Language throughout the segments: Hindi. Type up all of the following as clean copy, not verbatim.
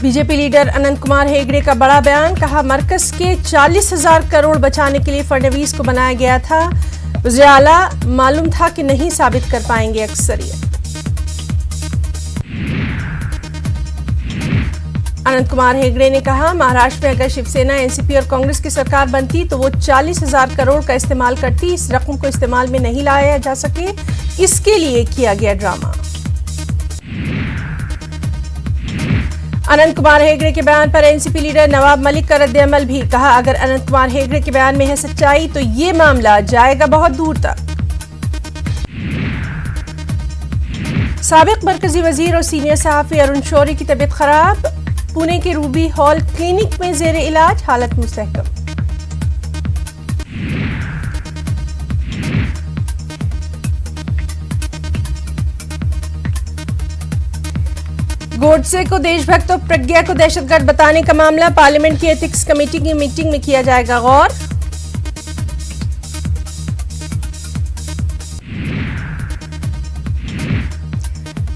बीजेपी लीडर अनंत कुमार हेगड़े का बड़ा बयान, कहा मरकज के 40,000 करोड़ बचाने के लिए फडणवीस को बनाया गया था। वज़ीर आला मालूम था कि नहीं साबित कर पाएंगे अक्सरियत। अनंत कुमार हेगड़े ने कहा महाराष्ट्र में अगर शिवसेना, एनसीपी और कांग्रेस की सरकार बनती तो वो 40,000 करोड़ का इस्तेमाल करती। इस रकम को इस्तेमाल में नहीं लाया जा सके, इसके लिए किया गया ड्रामा। अनंत कुमार हेगड़े के बयान पर एनसीपी लीडर नवाब मलिक का रद्द-ए-अमल भी, कहा अगर अनंत कुमार हेगड़े के बयान में है सच्चाई तो ये मामला जाएगा बहुत दूर तक। साबिक मरकजी वजीर और सीनियर सहाफी अरुण शौरी की तबीयत खराब, पुणे के रूबी हॉल क्लिनिक में जेर इलाज, हालत मुस्तहकम। गोडसे को देशभक्त और प्रज्ञा को दहशतगर्द बताने का मामला, पार्लियामेंट की एथिक्स कमेटी की मीटिंग में किया जाएगा गौर।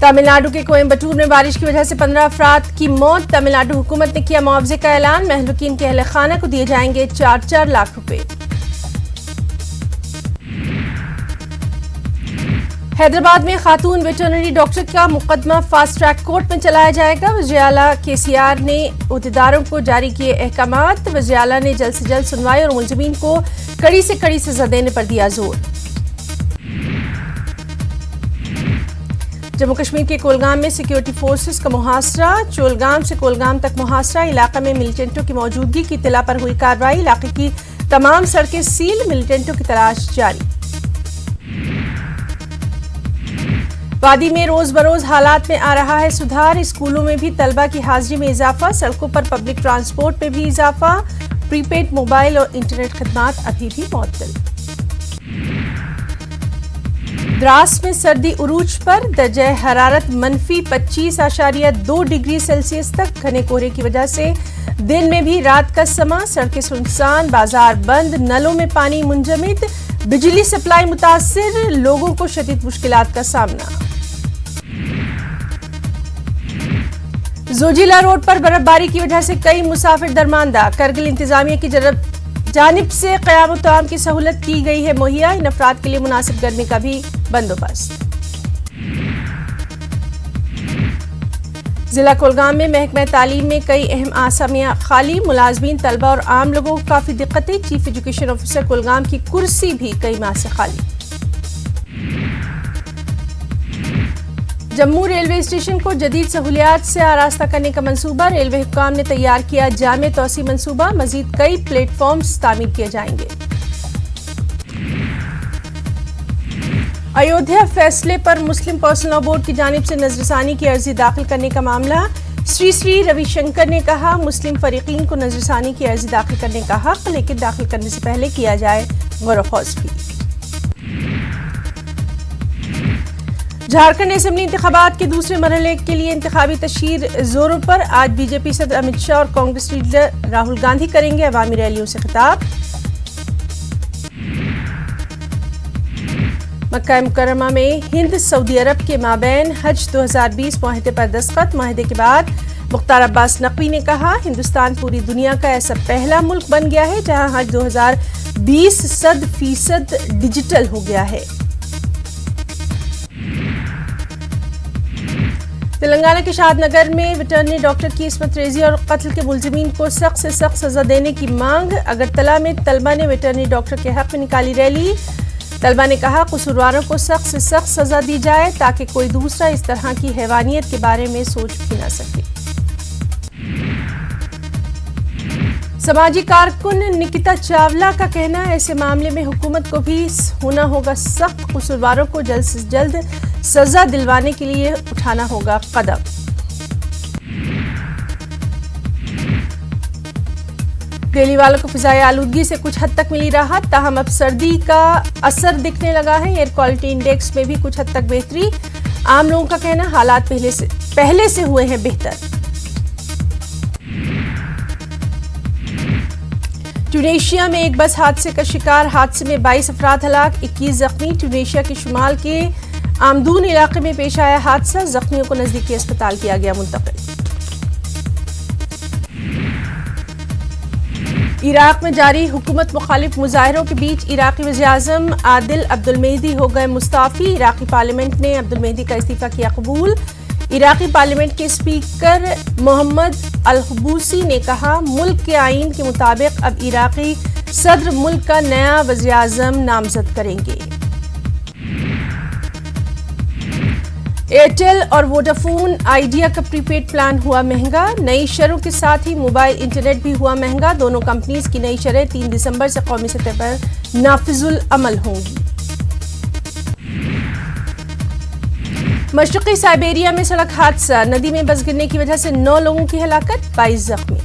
तमिलनाडु के कोयम्बटूर में बारिश की वजह से 15 अफराद की मौत, तमिलनाडु हुकूमत ने किया मुआवजे का ऐलान, महलूकीन के अहले खाना को दिए जाएंगे 4-4 लाख रुपए। हैदराबाद में खातून वेटरनरी डॉक्टर का मुकदमा फास्ट ट्रैक कोर्ट में चलाया जाएगा। वज़ीर आला केसीआर ने अहदेदारों को जारी किए अहकामात, वज़ीर आला ने जल्द से जल्द सुनवाई और मुलजिमीन को कड़ी से कड़ी सजा देने पर दिया जोर। जम्मू कश्मीर के कोलगाम में सिक्योरिटी फोर्सेस का मुहासरा, चोलगाम से कोलगाम तक मुहासरा, इलाके में मिलिटेंटों की मौजूदगी की इत्तला पर हुई कार्रवाई, इलाके की तमाम सड़कें सील, मिलिटेंटों की तलाश जारी। वादी में रोज बरोज हालात में आ रहा है सुधार, स्कूलों में भी तलबा की हाजिरी में इजाफा, सड़कों पर पब्लिक ट्रांसपोर्ट में भी इजाफा, प्रीपेड मोबाइल और इंटरनेट खदमात अभी भी मुअत्तल। द्रास में सर्दी उरूज पर, दर्जे हरारत -25.2 डिग्री सेल्सियस तक, घने कोहरे की वजह से दिन में भी रात का समा, सड़कें सुनसान, बाजार बंद, नलों में पानी मुंजमद, बिजली सप्लाई मुतासिर, लोगों को शदीद मुश्किलात का सामना। जोजिला रोड पर बर्फबारी की वजह से कई मुसाफिर दरमांदा, करगिल इंतजामिया की जानिब से क़याम ताम की सहूलत की गई है मुहैया, इन अफराद के लिए मुनासिब गर्मी का भी बंदोबस्त। जिला कोलगाम में महकमा तालीम में कई अहम आसामियां खाली, मुलाजमीन, तलबा और आम लोगों को काफी दिक्कतें, चीफ एजुकेशन ऑफिसर कोलगाम की कुर्सी भी कई माह से खाली। जम्मू रेलवे स्टेशन को जदीद सहूलियात से आरास्ता करने का मंसूबा, रेलवे हुक्काम ने तैयार किया जामे तौसी मंसूबा, मजीद कई प्लेटफॉर्म्स तामीर किए जाएंगे। अयोध्या फैसले पर मुस्लिम पर्सनल लॉ बोर्ड की जानिब से नजरसानी की अर्जी दाखिल करने का मामला, श्री रविशंकर ने कहा मुस्लिम फरीकीन को नजरसानी की अर्जी दाखिल करने का हक, लेकिन दाखिल करने से पहले किया जाए गौर-ए-खौज भी। झारखंड असेंबली इंतखाबात के दूसरे मरहले के लिए इंतखाबी तशहीर जोरों पर, आज बीजेपी सदर अमित शाह और कांग्रेस लीडर राहुल गांधी करेंगे अवामी रैलियों से खिताब। मक्का मुकर्रमा में हिंद सऊदी अरब के माबैन हज 2020 मुआहदे पर दस्तखत, मुआहदे के बाद मुख्तार अब्बास नकवी ने कहा हिंदुस्तान पूरी दुनिया का ऐसा पहला मुल्क बन गया है जहां हज 2020 100% डिजिटल हो गया है। तेलंगाना के शादनगर में वेटरनरी डॉक्टर की इस्मत रेजी और कत्ल के मुलजिमीन को सख्त से सख्त सजा देने की मांग, अगरतला में तलबा ने वेटरनरी डॉक्टर के हक में निकाली रैली, तलबा ने कहा कसूरवारों को सख्त से सख्त सजा दी जाए ताकि कोई दूसरा इस तरह की हैवानियत के बारे में सोच भी ना सके। समाजी कारकुन निकिता चावला का कहना है ऐसे मामले में हुकूमत को भी होना होगा सख्त, कसूरवारों को जल्द से जल्द सजा दिलवाने के लिए उठाना होगा कदम। दिल्ली वालों को फिजाई आलूदगी से कुछ हद तक मिली राहत, ताहम अब सर्दी का असर दिखने लगा है, एयर क्वालिटी इंडेक्स में भी कुछ हद तक बेहतरी, आम लोगों का कहना हालात पहले से हुए हैं बेहतर। ट्यूनीशिया में एक बस हादसे का शिकार, हादसे में 22 अफराद हलाक, 21 जख्मी। ट्यूनीशिया के शुमाल के आमदून इलाके में पेश आया हादसा, जख्मियों को नजदीकी अस्पताल किया गया मुंतकिल। इराक में जारी हुकूमत मुखालिफ मुजाहिरों के बीच इराकी वज़ीर-ए-आज़म आदिल अब्दुल मेहदी हो गए मुस्ताफ़ी। इराकी पार्लियामेंट ने अब्दुल मेहदी का इस्तीफा किया कबूल। इराकी पार्लियामेंट के स्पीकर मोहम्मद अल-हबूसी ने कहा, मुल्क के आईन के मुताबिक अब इराकी सदर मुल्क का नया वज़ीर-ए-आज़म नामजद करेंगे। एयरटेल और वोडाफोन आइडिया का प्रीपेड प्लान हुआ महंगा। नई शर्तों के साथ ही मोबाइल इंटरनेट भी हुआ महंगा। दोनों कंपनीज की नई शर्तें 3 दिसंबर से कौमी सतह पर नाफिजुल अमल होंगी। मशरक़ी साइबेरिया में सड़क हादसा, नदी में बस गिरने की वजह से 9 लोगों की हलाकत, 22 जख्मी।